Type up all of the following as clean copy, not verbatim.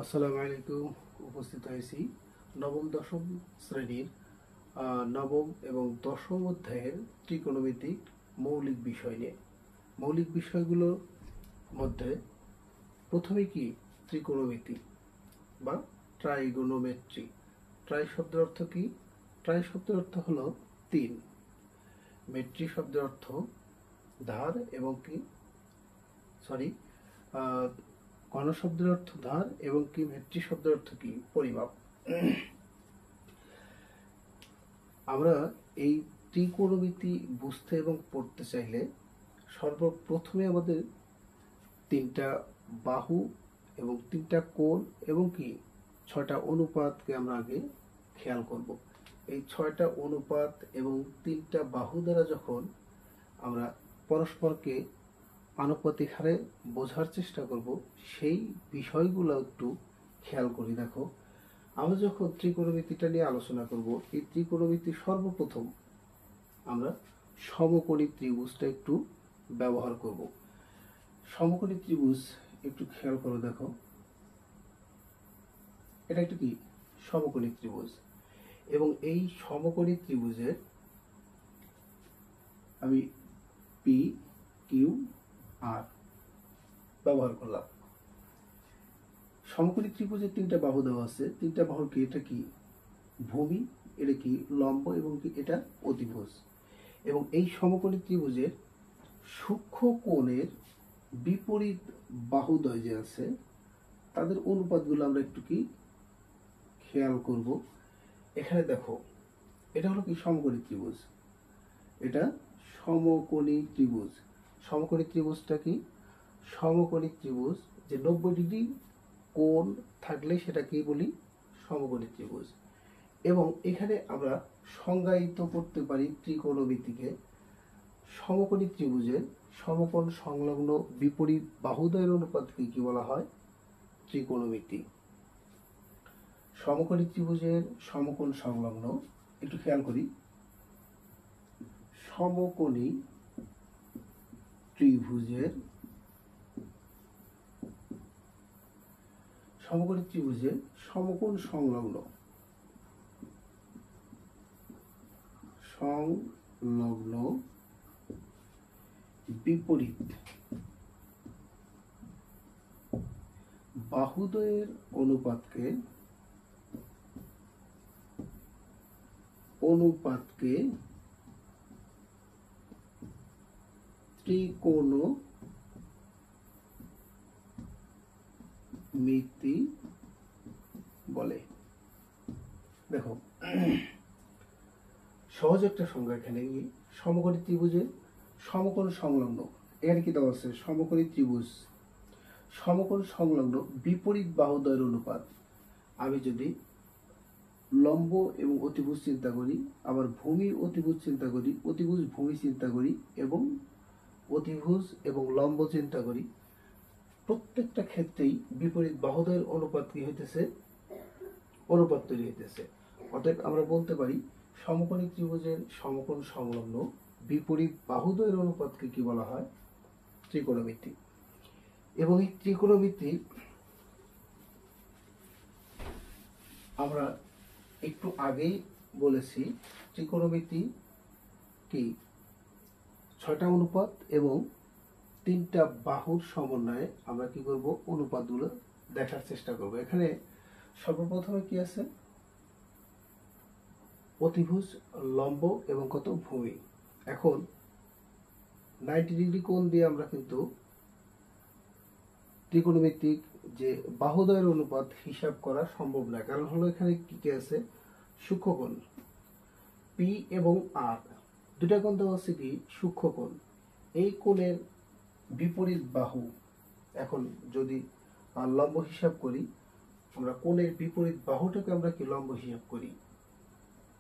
আসসালামু আলাইকুম। উপস্থিত হয়েছি নবম দশম শ্রেণীর নবম এবং দশম অধ্যায়ের ত্রিকোণমিতিক মৌলিক বিষয় নিয়ে। মৌলিক বিষয়গুলোর মধ্যে প্রথমে কি ত্রিকোণমিতি বা ট্রাইগোনোমেট্রি। ট্রাই শব্দের অর্থ কি? ট্রাই শব্দের অর্থ হলো তিন, মেট্রি শব্দের অর্থ ধার এবং কি সরি ঘন শব্দের অর্থ ধার এবং কি মেট্রি শব্দের অর্থ কি পরিমাপ। আমরা এই ত্রিকোণমিতি বুঝতে এবং পড়তে চাইলে সর্বপ্রথমে আমাদের তিনটা বাহু এবং তিনটা কোণ এবং কি ছয়টা অনুপাতকে আমরা আগে খেয়াল করব। এই ছয়টা অনুপাত এবং তিনটা বাহু দ্বারা যখন আমরা পরস্পরকে আনুপাতিক হারে বোঝার চেষ্টা করব, সেই বিষয়গুলো একটু খেয়াল করি। দেখো, আমরা যখন ত্রিকোণমিতিটা নিয়ে আলোচনা করব, এই ত্রিকোণমিতি সর্বপ্রথম আমরা সমকোণী ত্রিভুজটা একটু ব্যবহার করব। সমকোণী ত্রিভুজ একটু খেয়াল করো। দেখো, এটা একটু কি সমকোণী ত্রিভুজ, এবং এই সমকোণী ত্রিভুজের আমি পি কিউ আর ব্যবহার করলাম। সমকোণী ত্রিভুজের তিনটা বাহু দেওয়া আছে। তিনটা বাহুর কি, এটা কি ভূমি, এটা কি লম্ব এবং কি এটা অতিভুজ। এবং এই সমকোণী ত্রিভুজের সূক্ষ্ম কোণের বিপরীত বাহুদ্বয় যে আছে, তাদের অনুপাতগুলো আমরা একটু কি খেয়াল করব। এখানে দেখো, এটা হলো কি সমকোণী ত্রিভুজ, এটা সমকোণী ত্রিভুজ। সমকোণী ত্রিভুজটা কি? সমকোণী ত্রিভুজ যে 90 ডিগ্রি কোণ থাকলে সেটা কি বলি? সমকোণী ত্রিভুজ। এবং এখানে আমরা সংজ্ঞায়িত করতে পারি ত্রিকোণমিতিকে। সমকোণী ত্রিভুজের সমকোণ সংলগ্ন বিপরীত বাহুদ্বয়ের অনুপাতকে কি বলা হয়? ত্রিকোণমিতি। সমকোণী ত্রিভুজের সমকোণ সংলগ্ন, একটু খেয়াল করি, সমকোণী ত্রিভুজের সমকোণ সংলগ্ন বিপরীত বাহুদ্বয়ের অনুপাতকে ত্রিকোণমিতি বলে। দেখো, সহজ একটা সংজ্ঞা এখানে। সমকোণী ত্রিভুজের সমকোণ সংলগ্ন, এখানে কি দেওয়া আছে? সমকোণী ত্রিভুজ সমকোণ সংলগ্ন বিপরীত বাহুদ্বয়ের অনুপাত। আমি যদি লম্ব এবং অতিভুজ চিন্তা করি, আবার ভূমি অতিভুজ চিন্তা করি, অতিভুজ ভূমি চিন্তা করি, এবং অতিভুজ এবং লম্ব চিন্তা করি, প্রত্যেকটা ক্ষেত্রেই বিপরীত বাহুদ্বয়ের অনুপাত কি হইতেছে? অনুপাত তৈরি হইতেছে। অতএব আমরা বলতে পারি সমকোণী ত্রিভুজের সমকোণ সংলগ্ন বিপরীত বাহুদ্বয়ের অনুপাতকে কি বলা হয়? ত্রিকোণমিতি। এবং এই ত্রিকোণমিতি আমরা একটু আগেই বলেছি, ত্রিকোণমিতি কি ছয়টা অনুপাত এবং তিনটা বাহুর সমন্বয়ে আমরা কি করব? অনুপাতগুলো দেখার চেষ্টা করব। এখানে সর্বপ্রথমে কি আছে? অতিভুজ, লম্ব এবং কত ভূমি। এখন 90 ডিগ্রি কোণ দিয়ে আমরা কিন্তু ত্রিকোণমিতিক যে বাহুদ্বয়ের অনুপাত হিসাব করা সম্ভব না, কারণ হলো এখানে কি কি আছে? সূক্ষ্মকোণ পি এবং আর, দুটা কোণ দেওয়া আছে কি সূক্ষ্মকোণ। এই কোণের বিপরীত বাহু, এখন যদি লম্ব হিসাব করি, আমরা কোণের বিপরীত বাহুটাকে আমরা কি লম্ব হিসাব করি।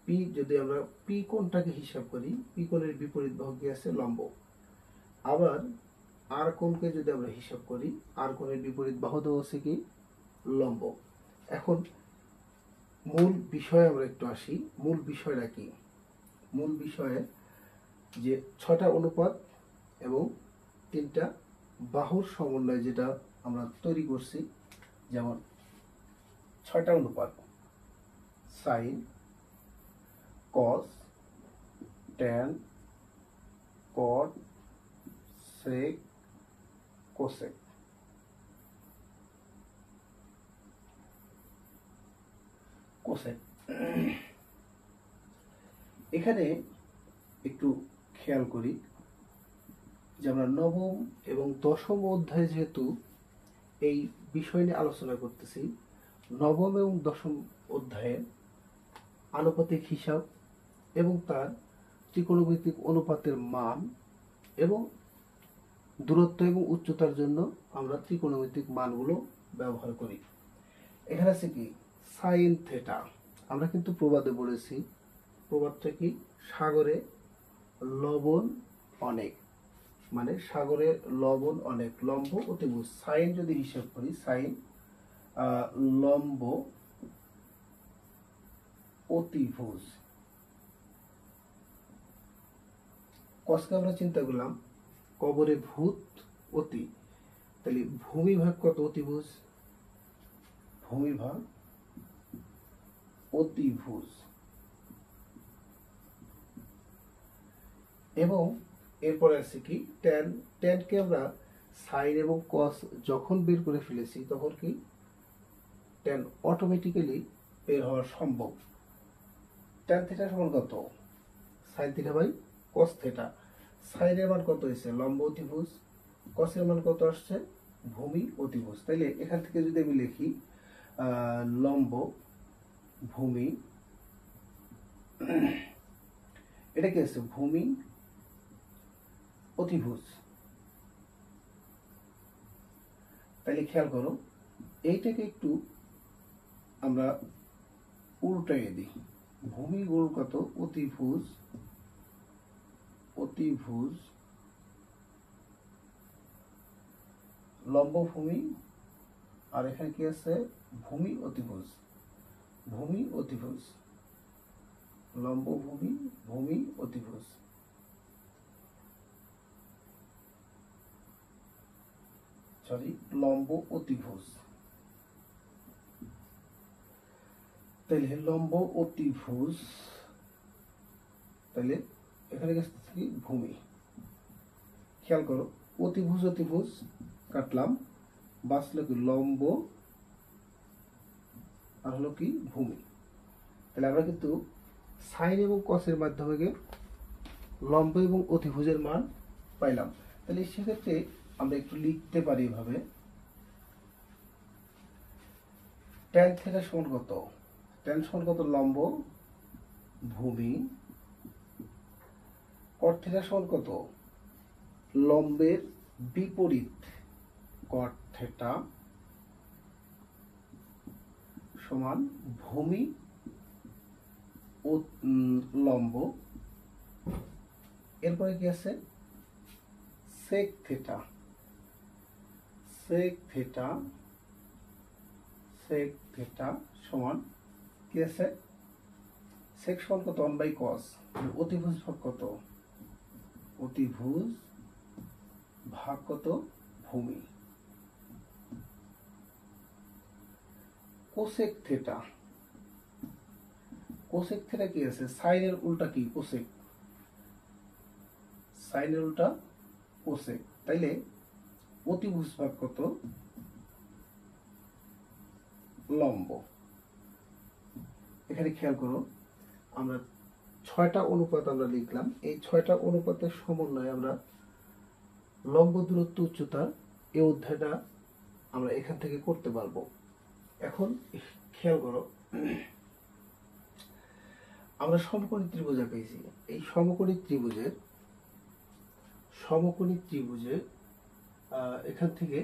পি, যদি আমরা পি কোণটাকে হিসাব করি, পি কোণের বিপরীত বাহু কি আছে? লম্ব। আবার আর কোণকে যদি আমরা হিসাব করি, আর কোণের বিপরীত বাহু দেওয়া আছে কি? লম্ব। এখন মূল বিষয়ে আমরা একটু আসি। মূল বিষয়টা কি? মূল বিষয়ে যে ছয়টা অনুপাত এবং তিনটা বাহুর সমন্বয় যেটা আমরা তৈরি করছি, যেমন 6টা অনুপাত: সাইন, কস, ট্যান, কট, সেক, কোসেক। কোসেক এখানে একটু খেয়াল করি যে আমরা নবম এবং দশম অধ্যায়ে যেহেতু এই বিষয় নিয়ে আলোচনা করতেছি, নবম এবং দশম অধ্যায়ে আনুপাতিক হিসাব এবং তার ত্রিকোণমিতিক অনুপাতের মান এবং দূরত্ব এবং উচ্চতার জন্য আমরা ত্রিকোণমিতিক মানগুলো ব্যবহার করি। এখানে আছে কি সাইন থেটা। আমরা কিন্তু প্রবাদে বলেছি, প্রবাদটা কি সাগরে লবণ অনেক, মানে সাগরে লবণ অনেক, লম্ব অতিভুজ। সাইন যদি হিসাব করি, সাইন লম্ব অতিভুজ। কসকে আমরা চিন্তা করলাম কবরে ভূত অতি, তাহলে ভূমি ভাগ কত অতিভুজ, ভূমি ভাগ অতিভুজ। এবং এরপরে আছে কি ট্যান। ট্যানকে আমরা সাইন এবং কস যখন বের করে ফেলেছি তখন কি ট্যান অটোমেটিক্যালি বের হওয়া সম্ভব। ট্যান থিটা সমান কত, sine theta by cos theta. সাইনের মান কত হয়েছে, লম্ব অতিভুজ। কসের মান কত আসছে, ভূমি অতিভুজ। তাইলে এখান থেকে যদি আমি লিখি লম্ব ভূমি, এটা কি আছে ভূমি অতিভুজ। তাহলে খেয়াল করো, এইটাকে একটু আমরা উল্টাইয়ে দিই। ভূমি গুণ কত, অতিভুজ, অতিভুজ লম্ব ভূমি, আর এখানে কি আছে ভূমি অতিভুজ, ভূমি অতিভুজ, লম্ব ভূমি, ভূমি অতিভুজ। সরি, লম্ব অতিভুজ। তাহলে লম্ব অতিভুজ, তাহলে এখানে কি ভূমি। খেয়াল করো, অতিভুজ অতিভুজ কাটলাম, বাঁচলো কি লম্ব আর হলো কি ভূমি। তাহলে আমরা কিন্তু সাইন এবং কসের মাধ্যমে লম্ব এবং অতিভুজের মান পাইলাম। তাহলে সেক্ষেত্রে আমরা একটু লিখতে পারি এভাবে, ট্যান থিটা সমান কত, ট্যান সমান কত লম্ব ভূমি, কট থিটা সমান কত লম্বের বিপরীত কট থিটা সমান ভূমি ও লম্ব। এরপরে কি আছে sec theta, sec theta, sec theta সমান কি আছে সেক সমান কত 1 বাই কস। অতিভুজ ভাগ কত, অতিভুজ ভাগ কত ভূমি। কোসেক থিটা, কোসেক থিটা কি আছে, সাইনের উল্টা কি কোসেক, সাইনের উল্টা কোসেক। তাইলে অতিভুজ ভাগ কত লম্ব। এখানে খেয়াল করো, আমরা 6টা অনুপাত আমরা লিখলাম, এই 6টা অনুপাতের সমন্বয়ে আমরা লম্ব দূরত্ব উচ্চতা এই অধ্যায়টা আমরা এখান থেকে করতে পারবো। এখন খেয়াল করো, আমরা সমকোণী ত্রিভুজ পেয়েছি। এই সমকোণী ত্রিভুজের এখান থেকে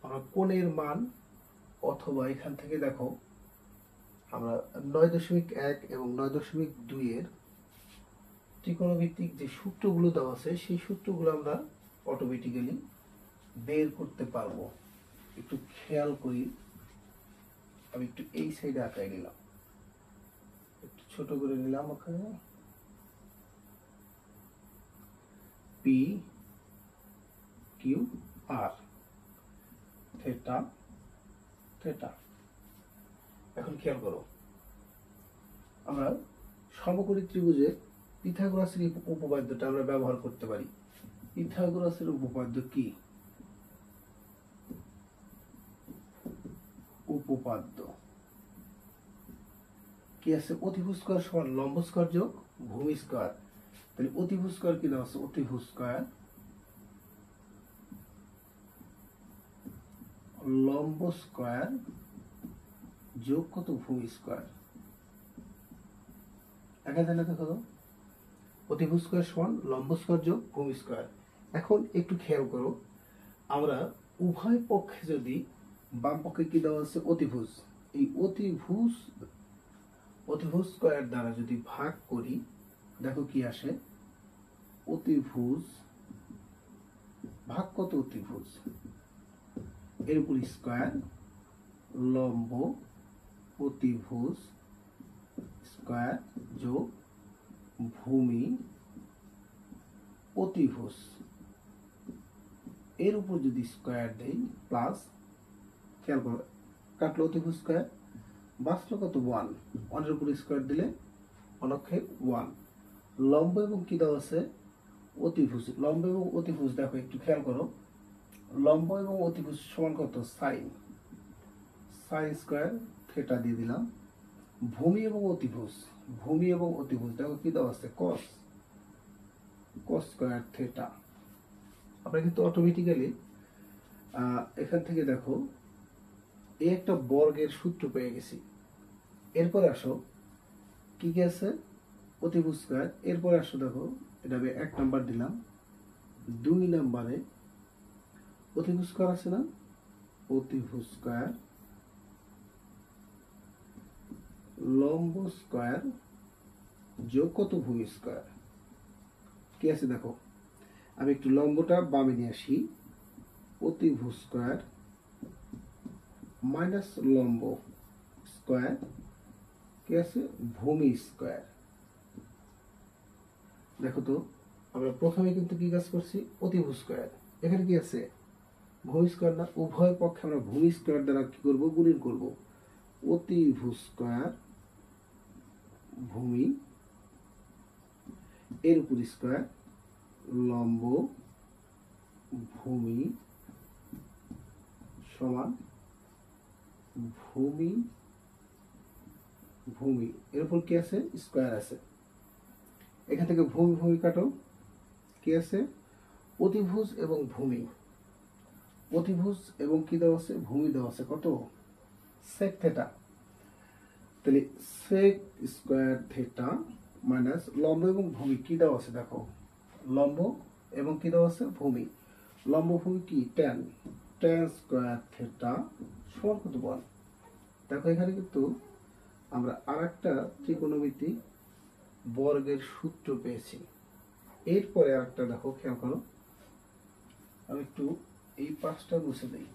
আমরা কোণের মান, অথবা এখান থেকে দেখো আমরা 9.1 এবং 9.2 এর ত্রিকোণমিতিক যে সূত্রগুলো দেওয়া আছে সেই সূত্রগুলো আমরা অটোমেটিক্যালি বের করতে পারবো। একটু খেয়াল করি, আমি একটু এই সাইডে আঁকাই নিলাম, একটু ছোট করে নিলাম। ওখানে P Q R theta theta এখন খেয়াল করো, আমরা সমকোণী ত্রিভুজের পিথাগোরাসের উপপাদ্যটা আমরা ব্যবহার করতে পারি। পিথাগোরাসের উপপাদ্য কি? উপপাদ্য কি আছে? অতিভুজ স্কয়ার সমান লম্ব স্কয়ার যোগ ভূমি স্কয়ার। তাহলে অতিভুজ স্কয়ার কি দেওয়া আছে? অতিভুজ স্কয়ার লম্ব স্কয়ার যোগ কত? ভূমি স্কয়ার। এখানে দেখো তো, অতিভুজ স্কয়ার সমান লম্ব স্কয়ার যোগ ভূমি স্কয়ার। এখন একটু খেয়াল করো, আমরা উভয় পক্ষে যদি বাম পক্ষে কি দেওয়া আছে? অতিভুজ। এই অতিভুজ স্কয়ার দ্বারা যদি ভাগ করি, দেখো কি আসে? অতিভুজ ভাগ কত? অতিভুজ এর উপর স্কয়ার লম্ব অতিভুজ স্কয়ার যোগ ভূমি অতিভুজ এর উপর যদি স্কয়ার দেই প্লাস, খেয়াল করো, কাটলো অতিভুজ স্কয়ার, বাঁচলো কত? 1। 1 এর উপর স্কয়ার দিলে অনক্ষে 1। লম্ব এবং কি দেওয়া আছে? অতিভুজ। লম্ব এবং অতিভুজ দেখো একটু খেয়াল করো, লম্ব এবং অতিভুজ সমান কত? সাইন স্কয়ার থিটা দিয়ে দিলাম। ভূমি এবং অতিভুজ দেখো কি দেওয়া আছে? কস স্কয়ার থিটা। আমরা কিন্তু অটোমেটিক্যালি এখান থেকে দেখো এই একটা বর্গের সূত্র পেয়ে গেছি। এরপর আসো কি কি আছে? অতিভুজ স্কয়ার। এরপর আসো দেখো, এটা আমি 1 নাম্বার দিলাম। 2 নাম্বারে অতিভুজ স্কয়ার আছে না? অতিভুজ স্কয়ার লম্ব স্কয়ার যোগ কত? ভূমি স্কয়ার। কি আছে দেখো, আমি একটু লম্বটা বামে নিয়ে আসি। অতিভুজ স্কয়ার মাইনাস লম্ব স্কয়ার কি আছে? ভূমি স্কয়ার। দেখো তো, আমরা প্রথমে কিন্তু কি কাজ করছি? অতিভুজ স্কয়ার। এখানে কি আছে? ভূমি স্কয়ার না? উভয় পক্ষে আমরা ভূমি স্কয়ার দ্বারা কি করব? গুণন করব। অতিভুজ স্কয়ার ভূমি এর উপর স্কয়ার লম্ব ভূমি সমান ভূমি এর উপর কি আছে? স্কয়ার আছে। এখান থেকে ভূমি কাটো, কি আছে? অতিভুজ এবং ভূমি। অতিভুজ এবং কি দেওয়া আছে? ভূমি দেওয়া আছে কত? Sec theta. তাহলে সেক স্কয়ার থিটা মাইনাস লম্ব এবং ভূমি কি দেওয়া আছে? দেখো, লম্ব এবং কি দেওয়া আছে? ভূমি। লম্ব ভূমি কি? tan স্কয়ার থিটা সমান কত? 1। দেখো এখানে কিন্তু আমরা আরেকটা ত্রিকোণমিতিক বর্গের সূত্র পেয়েছি। এরপরে আরেকটা দেখো, খেয়াল করো, আমি একটু এই পাশটা মুছে দেই।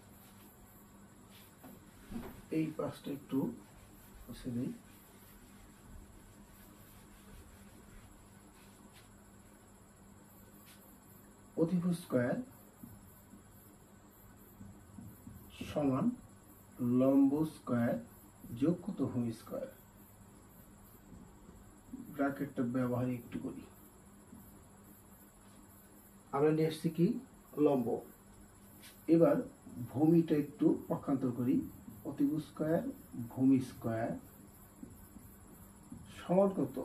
অতিভুজ স্কয়ার সমান লম্ব স্কয়ার যোগ কত? ভূমি স্কয়ার। ব্র্যাকেটটা ব্যবহার একটু করি। আমরা নিয়ে আসছি কি? লম্ব। এবার ভূমিটা একটু পক্ষান্তর করি। অতিভুজ স্কয়ার ভূমি স্কয়ার সমান কত?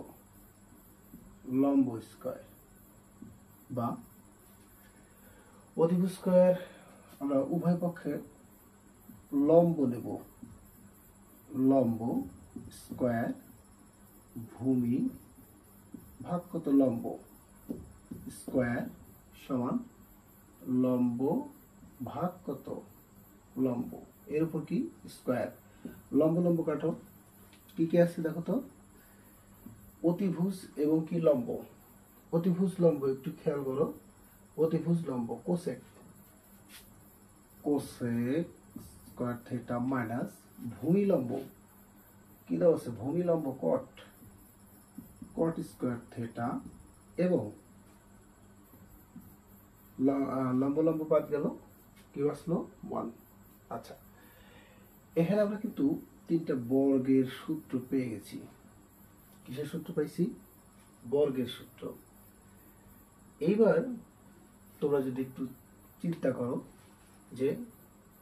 লম্ব স্কয়ার। বা অতিভুজ স্কয়ার আমরা উভয় পক্ষে লম্ব নেব। লম্ব স্কয়ার ভূমি ভাগ কত? লম্ব স্কয়ার সমান লম্ব ভাগ কত? লম্ব এর উপর কি? স্কয়ার। লম্ব কাটো, কি কি আছে দেখো তো? অতিভুজ এবং কি? লম্ব। অতিভুজ লম্ব একটু খেয়াল করো। অতিভুজ লম্ব কোসেক স্কয়ার থিটা মাইনাস ভূমি লম্ব কি দেওয়া আছে? ভূমি লম্ব কট স্কয়ার থিটা এবং লম্ব বাদ গেল, কি আসলো? 1। আচ্ছা, এখানে আমরা কিন্তু তিনটা বর্গের সূত্র পেয়ে গেছি। কিসের সূত্র পাইছি? বর্গের সূত্র। এইবার তোমরা যদি একটু চিন্তা করো যে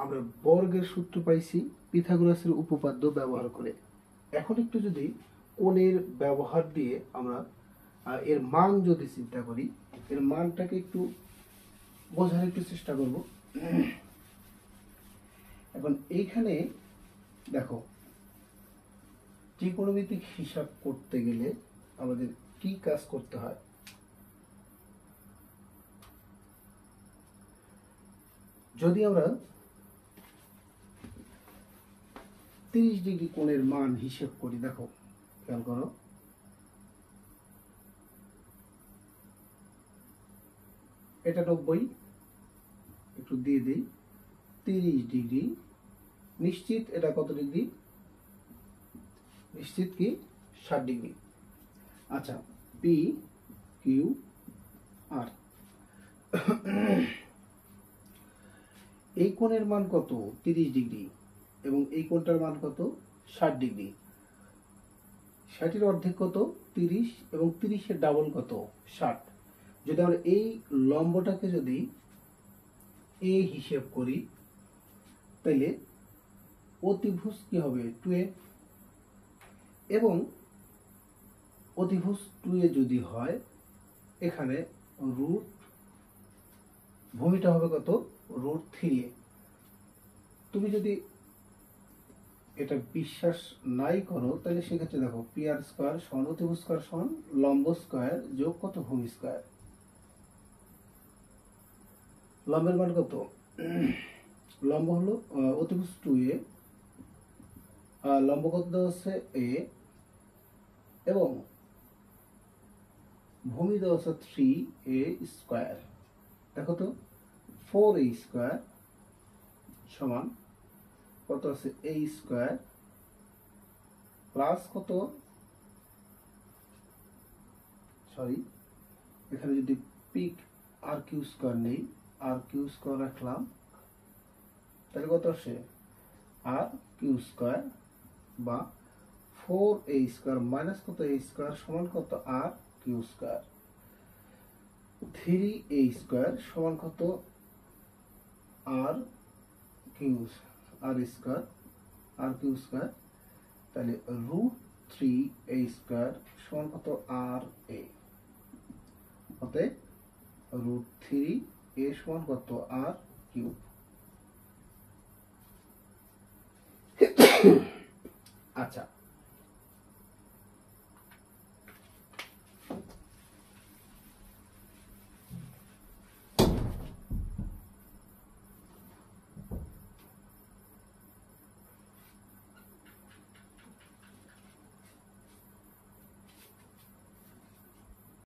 আমরা বর্গের সূত্র পাইছি পিথাগোরাসের উপপাদ্য ব্যবহার করে। এখন একটু যদি কোণের ব্যবহার দিয়ে আমরা এর মান যদি চিন্তা করি, এর মানটাকে একটু বোঝার একটু চেষ্টা করব। এখন এইখানে দেখো, ত্রিকোণমিতিক হিসাব করতে গেলে আমাদের কি কাজ করতে হয়? যদি আমরা 30 ডিগ্রি কোণের মান হিসেব করি, দেখো খেয়াল করো, এটা 90, একটু দিয়ে দিই 30 ডিগ্রি, নিশ্চিত এটা কত ডিগ্রি? নিশ্চিত কি 60 ডিগ্রি। আচ্ছা, পি কিউ আর, এই কোণের মান কত? 30 ডিগ্রি, এবং এই কোণটার মান কত? 60 ডিগ্রি। 60-এর অর্ধেক কত? 30, এবং 30-এর ডাবল কত? 60। যদি আমরা এই লম্বটাকে যদি এ হিসেব করি, তাহলে অতিভুজ কি হবে? 2a, এবং অতিভুজ 2a যদি হয়, এখানে রুট, ভূমিটা হবে কত? Root 3a। তুমি যদি এটা বিশ্বাস নাই করো, তাহলে সেক্ষেত্রে দেখো, পি আর স্কোয়ার সমান অতিভুজ স্কোয়ার সমান লম্ব স্কোয়ার যোগ কত? ভূমি স্কোয়ার। লম্বের মান কত? লম্ব হলো অতিভুজ 2a, লম্ব কত দেওয়া হচ্ছে? a, এবং ভূমি দেওয়া হচ্ছে 3a স্কোয়ার। দেখো তো, 4a স্কোয়ার সমান কত আছে? a স্কোয়ার প্লাস কত? সরি, এখানে যদি পিক আর কিউ স্কোয়ার নেই, আর কিউ স্কোয়ার রাখলাম, তাহলে কত আসে? আর কিউ স্কোয়ার বা 4a স্কোয়ার মাইনাস কত? a স্কোয়ার সমান কত? আর কিউ স্কোয়ার। 3a স্কোয়ার সমান কত? আর কিউ আর স্কোয়ার, আর কিউ স্কোয়ার। তাহলে রুট 3a স্কোয়ার সমান কত? আর এ। অতএব রুট 3a সমান কত? আর কিউ।